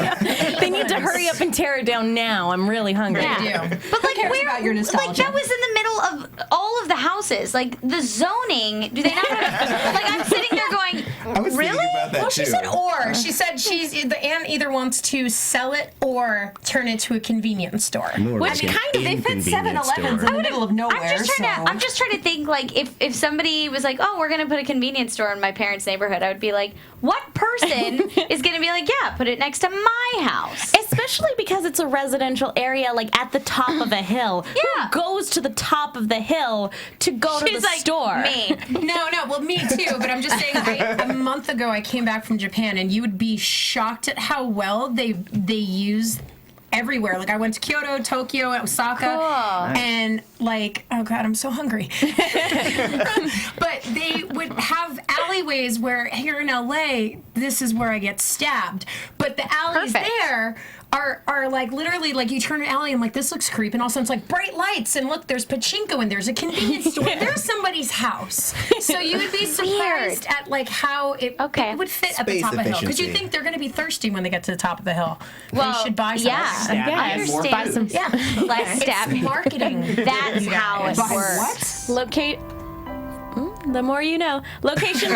They need to hurry up and tear it down now. I'm really hungry. Yeah. But like cares about your nostalgia? like that was in the middle of all of the houses. Like the zoning, do they not have like I'm sitting there going, I was really? thinking about that Well, too. she said or. She said the Anne either wants to sell it or turn it to a convenience store. More Which like an kind of- They fit inconvenience 7-Elevens store. in the middle of nowhere. I'm just trying to think like if somebody was like, oh, we're gonna put a convenience store in my parents' neighborhood, I would be like, what person is gonna be like, yeah, put it next to my house? Especially because it's a residential area, like at the top of a hill. Yeah. Who goes to the top of the hill to go to She's the like, store? me. No, well, me too. But I'm just saying, a month ago I came back from Japan, and you would be shocked at how well they use everywhere. Like I went to Kyoto, Tokyo, Osaka, and like, oh god, I'm so hungry. But they would have alleyways where here in LA, this is where I get stabbed. But the alleys Perfect. there are are like literally like you turn an alley and like this looks creepy, and all of a sudden it's like bright lights and look, there's pachinko and there's a convenience store. There's somebody's house, so you would be surprised at like how it would fit at the Space top of the hill, because you efficiency. think they're going to be thirsty when they get to the top of the hill. Well, they should buy some. I understand. Buy some. Less stabbing. Marketing. That's how it Buy works. Locate. The more you know. Location.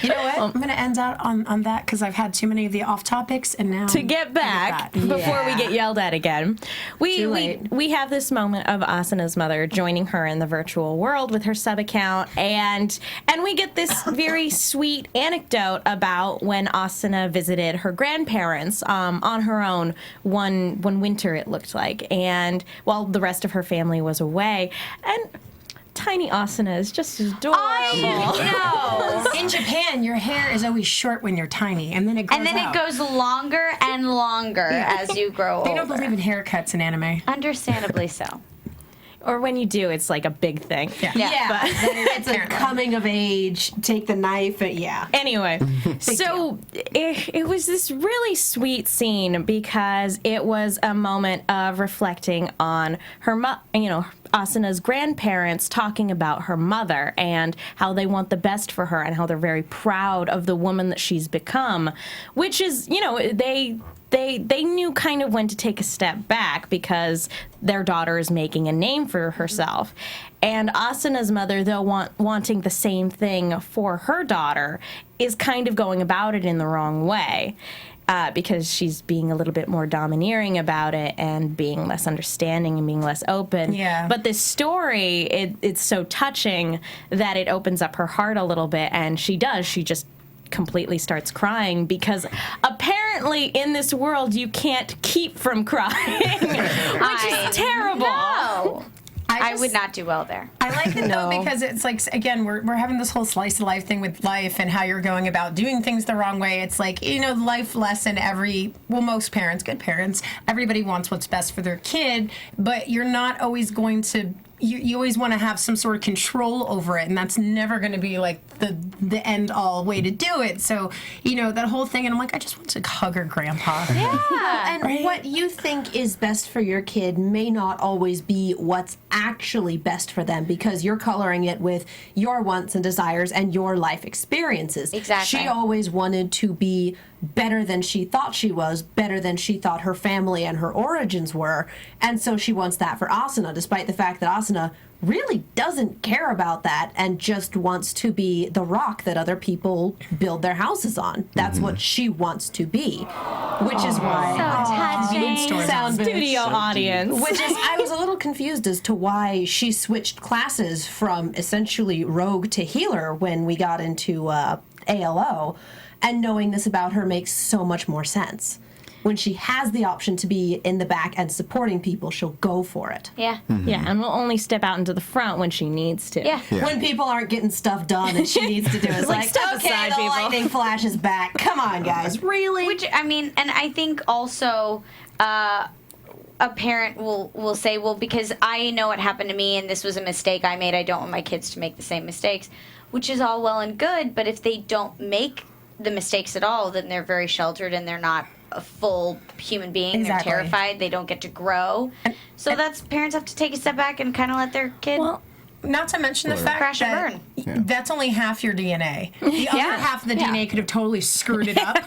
You know what? I'm going to end out on that because I've had too many of the off topics, and now To get back before we get yelled at again, we have this moment of Asuna's mother joining her in the virtual world with her sub account, and we get this very sweet anecdote about when Asuna visited her grandparents on her own one winter, it looked like, and while the rest of her family was away, and tiny Asuna is just adorable. I know. in Japan, your hair is always short when you're tiny, and then it grows out. It goes longer and longer as you grow They older. don't believe in haircuts in anime. Understandably so. Or when you do, it's like a big thing. Yeah, it's a coming of age, take the knife, Anyway, so it was this really sweet scene because it was a moment of reflecting on her, Asuna's grandparents talking about her mother and how they want the best for her and how they're very proud of the woman that she's become, which is, they knew kind of when to take a step back because their daughter is making a name for herself. And Asuna's mother, though wanting the same thing for her daughter, is kind of going about it in the wrong way. Because she's being a little bit more domineering about it and being less understanding and being less open. Yeah. But this story, it's so touching that it opens up her heart a little bit, and she just completely starts crying because apparently in this world you can't keep from crying, which is terrible. No. I just- would not do well there. I like it though because it's like, again, we're having this whole slice of life thing with life and how you're going about doing things the wrong way. It's like, life lesson most parents, good parents, everybody wants what's best for their kid, but you're not always going to, you always want to have some sort of control over it, and that's never going to be like the end all way to do it. So, that whole thing, and I'm like, I just want to hug her grandpa. And what you think is best for your kid may not always be what's actually best for them because you're coloring it with your wants and desires and your life experiences. Exactly. She always wanted to be better than she thought she was, better than she thought her family and her origins were, and so she wants that for Asuna, despite the fact that Asuna really doesn't care about that and just wants to be the rock that other people build their houses on. That's what she wants to be, which is why Sound Studio audience. which is I was a little confused as to why she switched classes from essentially rogue to healer when we got into ALO, and knowing this about her makes so much more sense. When she has the option to be in the back and supporting people, she'll go for it. Yeah. Yeah, and will only step out into the front when she needs to. Yeah. When people aren't getting stuff done and she needs to do it, it's like, step okay, aside, the people. lightning flash is back. Come on, guys. Really? Which, and I think also a parent will say, well, because I know what happened to me and this was a mistake I made, I don't want my kids to make the same mistakes, which is all well and good, but if they don't make the mistakes at all, then they're very sheltered and they're not a full human being. Exactly. They're terrified. They don't get to grow. So parents have to take a step back and kind of let their kid Not to mention the fact crash that and that's only half your DNA. The other half of the DNA could have totally screwed it up,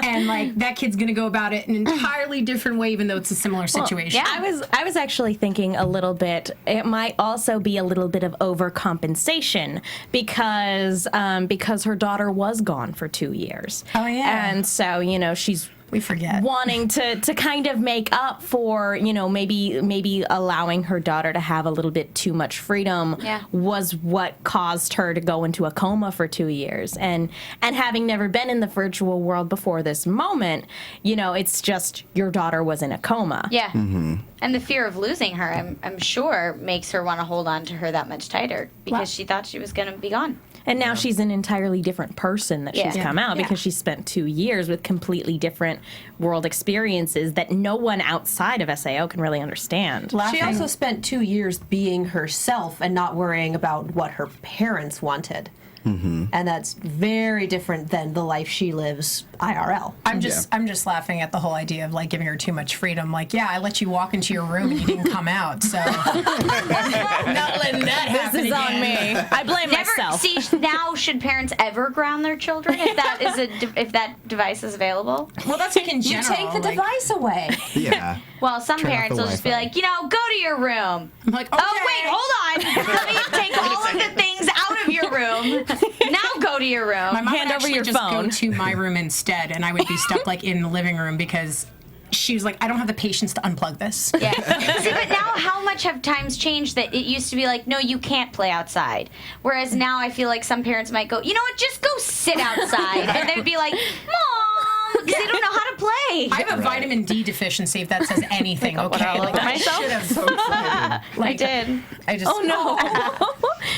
and like that kid's gonna go about it an entirely different way, even though it's a similar situation. I was actually thinking a little bit. It might also be a little bit of overcompensation because her daughter was gone for 2 years. Oh, yeah. and so she's. We forget. Wanting to kind of make up for, maybe allowing her daughter to have a little bit too much freedom was what caused her to go into a coma for 2 years. And having never been in the virtual world before this moment, it's just your daughter was in a coma. Yeah. Mm-hmm. And the fear of losing her, I'm sure, makes her want to hold on to her that much tighter because she thought she was going to be gone. And now she's an entirely different person that she's come out because she spent 2 years with completely different world experiences that no one outside of SAO can really understand. She also spent 2 years being herself and not worrying about what her parents wanted. and that's very different than the life she lives IRL. I'm just laughing at the whole idea of like giving her too much freedom. Like, yeah, I let you walk into your room and you didn't come out, so not letting that happen. This is on me. I blame myself. See, now should parents ever ground their children if that is if that device is available? Well, that's like in You general. take the device away. Yeah. Well, some Turn off parents the will just be Wi-Fi. like, go to your room. I'm like, okay. Oh, wait, hold on. Let me take all of the things out of your room. Now go to your room. My mom Hand would over actually your just phone. go to my room instead, and I would be stuck like in the living room because she was like, I don't have the patience to unplug this. Yeah. See, but now how much have times changed that it used to be like, no, you can't play outside. Whereas now I feel like some parents might go, you know what, just go sit outside. And they'd be like, Mom, because they don't know how to play. I have a vitamin D deficiency, if that says anything. Okay, I look at myself? should have. I did. I just. Oh no.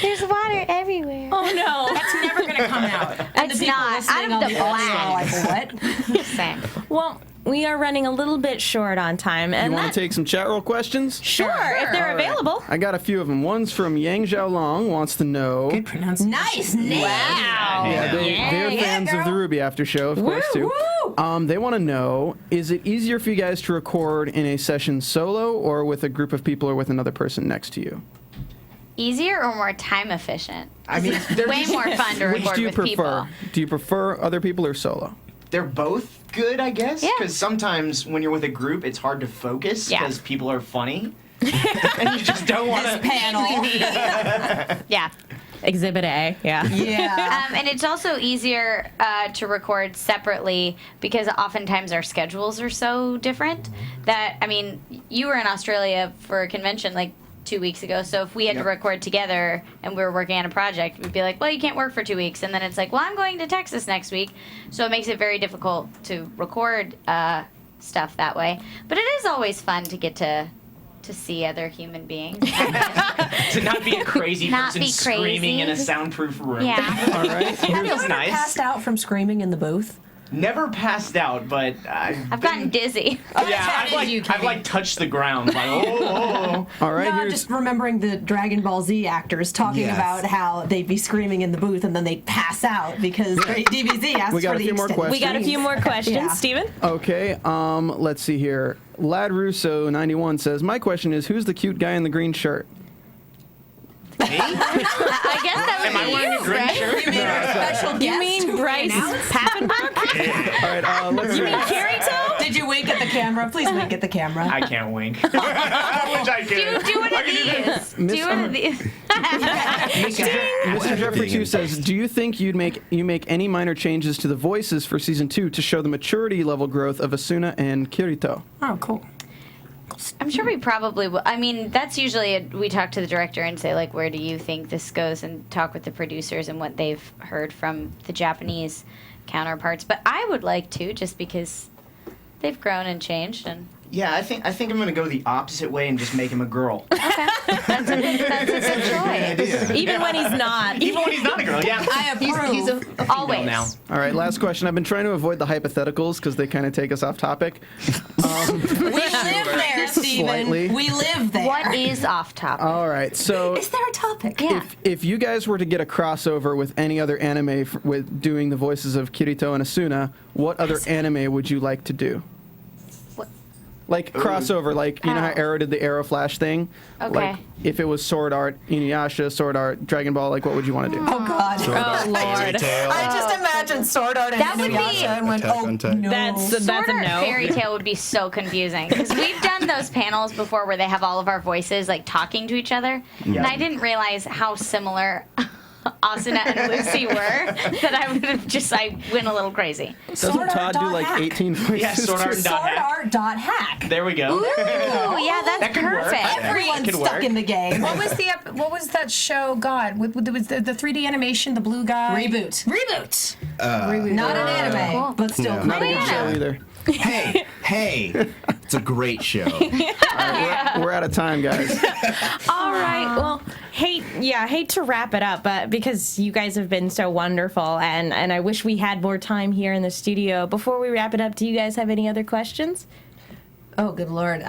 There's water everywhere. Oh no. That's never gonna come out. It's not. Out of the black. What? Same. Well, we are running a little bit short on time, and You want to take some chat roll questions? sure, if they're available. I got a few of them. One's from Yang Xiaolong, wants to know. Good pronunciation. Nice name. Wow. Yeah, they're fans of the Ruby After Show, of course, too. They want to know, is it easier for you guys to record in a session solo or with a group of people or with another person next to you? Easier or more time efficient? I mean, Way more fun to Which record do you with prefer? people. Do you prefer other people or solo? they're both good, I guess. Yeah. Because sometimes when you're with a group, it's hard to focus Yeah. because people are funny. And you just don't want to. Panel. Yeah. Exhibit A, yeah. Yeah. And it's also easier to record separately because oftentimes our schedules are so different that, I mean, you were in Australia for a convention like 2 weeks ago, so if we had to record together and we were working on a project, we'd be like, well, you can't work for 2 weeks. And then it's like, well, I'm going to Texas next week. So it makes it very difficult to record stuff that way. But it is always fun to get to see other human beings. To not be a crazy Not person be screaming in a crazy. soundproof room. Yeah. All right. Have you Feels ever nice. passed out from screaming in the booth? Never passed out, but I've gotten dizzy. I've like touched the ground. Like, oh. All right. No, Here's just remembering the Dragon Ball Z actors talking Yes. about how they'd be screaming in the booth and then they'd pass out because DBZ asked We got for a the few more extended We got a few more questions. Yeah. Steven? okay. Let's see here. Lad Russo 91 says, my question is, who's the cute guy in the green shirt? Me? I guess that would Am I be wearing you, a green right? shirt? You mean our special You guest mean who Bryce announced? Papenbrook? All right. Let's see. Kirito? Did you wink at the camera? Please wink at the camera. I can't wink. Which I can. Do one of these. Do one of these. Mr. Jeffrey 2 says, do you think you make any minor changes to the voices for season 2 to show the maturity level growth of Asuna and Kirito? Oh, cool. I'm sure we probably will. I mean, that's usually we talk to the director and say, like, where do you think this goes, and talk with the producers and what they've heard from the Japanese counterparts. But I would like to, just because they've grown and changed. And Yeah, I think I'm gonna go the opposite way and just make him a girl. okay, that's a good choice. Even when he's not. Even when he's not a girl, yeah. I approve. He's a female Always. now. All right, last question. I've been trying to avoid the hypotheticals because they kind of take us off topic. We live there, Steven. Slightly. We live there. What is off topic? All right, so Is there a topic? Yeah. if you guys were to get a crossover with any other anime with doing the voices of Kirito and Asuna, what other anime would you like to do? What? Like crossover, like you know how Oh. Arrow did the Arrow Flash thing? Okay. Like if it was Sword Art, Inuyasha, Sword Art, Dragon Ball, like what would you want to do? Oh, God. Oh, Lord. I just imagined Sword Art and That would be- Inuyasha and went, Attack oh, on Titan. no. That's Sword a Art no. Fairy Tale would be so confusing because we've done those panels before where they have all of our voices like talking to each other, and I didn't realize how similar Asuna and Lucy were that I would have I went a little crazy. Doesn't Sword Todd do like Art.hack. 18 voices? Yeah, Sword Art too? dot hack. SwordArt.hack. There we go. Ooh, yeah, that's That could work. perfect. Everyone's Could stuck work. in the game. What was that show? God, with the 3D animation, the blue guy. Reboot. Reboot. Not an anime, Cool. but still No. Not a cool. good show either. Hey, it's a great show. We're out of time, guys. All right. Well, hate to wrap it up, but because you guys have been so wonderful, and I wish we had more time here in the studio. Before we wrap it up, do you guys have any other questions? Oh, good Lord.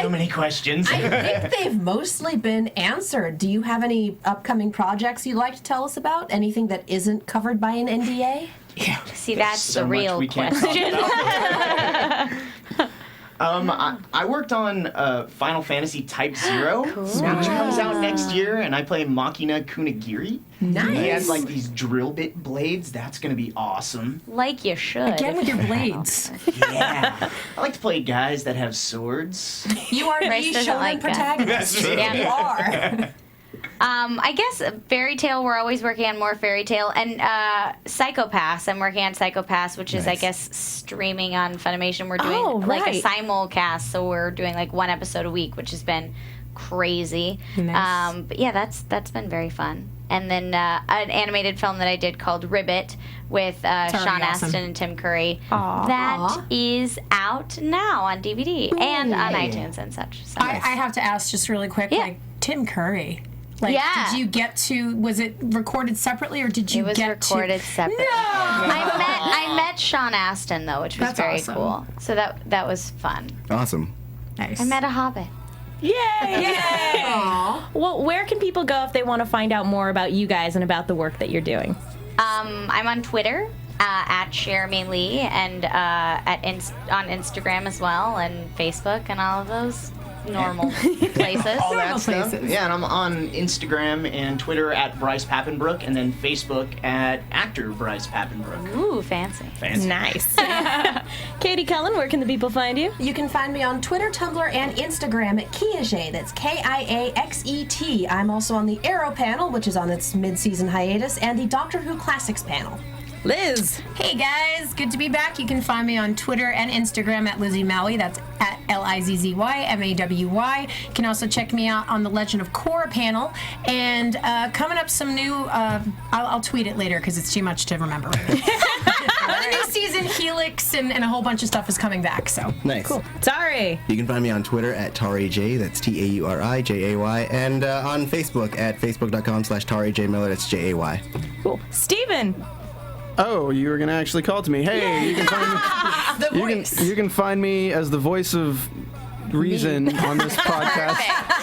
So many questions. I think they've mostly been answered. Do you have any upcoming projects you'd like to tell us about? Anything that isn't covered by an NDA? Yeah. See, that's So the much real we can't talk question. about. I worked on Final Fantasy Type 0, which comes out next year, and I play Makina Kunigiri. Nice. He has like these drill bit blades. That's going to be awesome. Like you should. Again with your blades. Yeah. I like to play guys that have swords. You are Bryce the doesn't shonen like that. protagonist. Yeah. You are. I guess Fairy Tale, we're always working on more Fairy Tale. And Psycho-Pass, I'm working on Psycho-Pass, which is, I guess, streaming on Funimation. We're doing like a simulcast, so we're doing like one episode a week, which has been crazy. Nice. But yeah, that's been very fun. And then an animated film that I did called Ribbit with Sean awesome. Astin and Tim Curry. That is out now on DVD and on iTunes and such. So. I have to ask just really quick, Yeah. like Tim Curry. Like, Yeah. did you get to? Was it recorded separately, or did you It was get recorded to? separately. No. I met Sean Astin though, which was That's very awesome. cool. So that was fun. Awesome. Nice. I met a hobbit. Yay! Well, where can people go if they want to find out more about you guys and about the work that you're doing? I'm on Twitter at Cherami Leigh and on Instagram as well, and Facebook and all of those normal places. All that stuff. places. Yeah, and I'm on Instagram and Twitter at Bryce Papenbrook, and then Facebook at actor Bryce Papenbrook. Ooh, fancy. Fancy. Nice. Katie Cullen, where can the people find you? You can find me on Twitter, Tumblr, and Instagram at Kiaxet. That's Kiaxet. I'm also on the Arrow panel, which is on its mid-season hiatus, and the Doctor Who Classics panel. Liz. Hey guys, good to be back. You can find me on Twitter and Instagram at Lizzie Maui. That's at LIZZYMAWY. You can also check me out on the Legend of Korra panel. And coming up some new, I'll tweet it later because it's too much to remember. The new season, Helix, and a whole bunch of stuff is coming back. So Nice. Cool. Sorry. You can find me on Twitter at TauriJ, that's TaurijAY, and on Facebook at facebook.com/TauriJMiller, that's JAY. Cool. Steven. Oh, you were gonna actually call to me. Hey, you can find me. the voice. You can find me as the voice of reason on this podcast,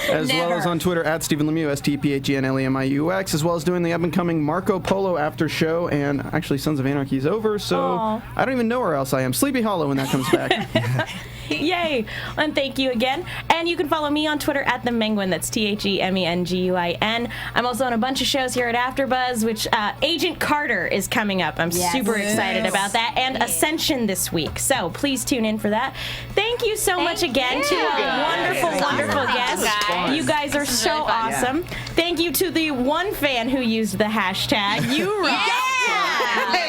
as well as on Twitter at Stephen Lemieux, STPHENLEMIUX, as well as doing the up and coming Marco Polo after show, and actually Sons of Anarchy is over, so I don't even know where else I am. Sleepy Hollow when that comes back. Yay! And thank you again. And you can follow me on Twitter at the Menguin. That's TheMenguin. I'm also on a bunch of shows here at AfterBuzz, which Agent Carter is coming up. I'm super excited about that, and Ascension this week. So please tune in for that. Thank you so much again to our wonderful guests. You guys are so awesome. Thank you to the one fan who used the hashtag. You rock.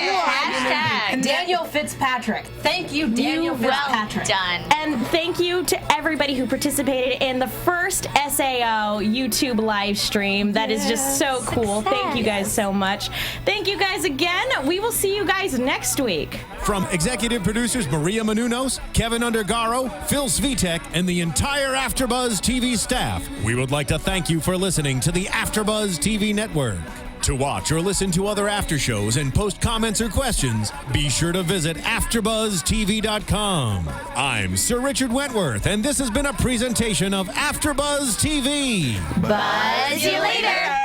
Hashtag. Daniel Fitzpatrick. Thank you, Daniel Fitzpatrick. Well done. And thank you to everybody who participated in the first SAO YouTube live stream. That is just so cool. Thank you guys so much. Thank you guys again. We will see you guys next week. From executive producers Maria Menounos, Kevin Undergaro, Phil Svitek, and the entire AfterBuzz TV staff, we would like to thank you for listening to the AfterBuzz TV network. To watch or listen to other after shows and post comments or questions, be sure to visit AfterBuzzTV.com. I'm Sir Richard Wentworth, and this has been a presentation of AfterBuzz TV. Buzz you later.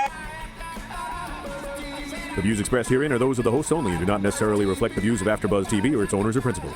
The views expressed herein are those of the hosts only and do not necessarily reflect the views of AfterBuzz TV or its owners or principals.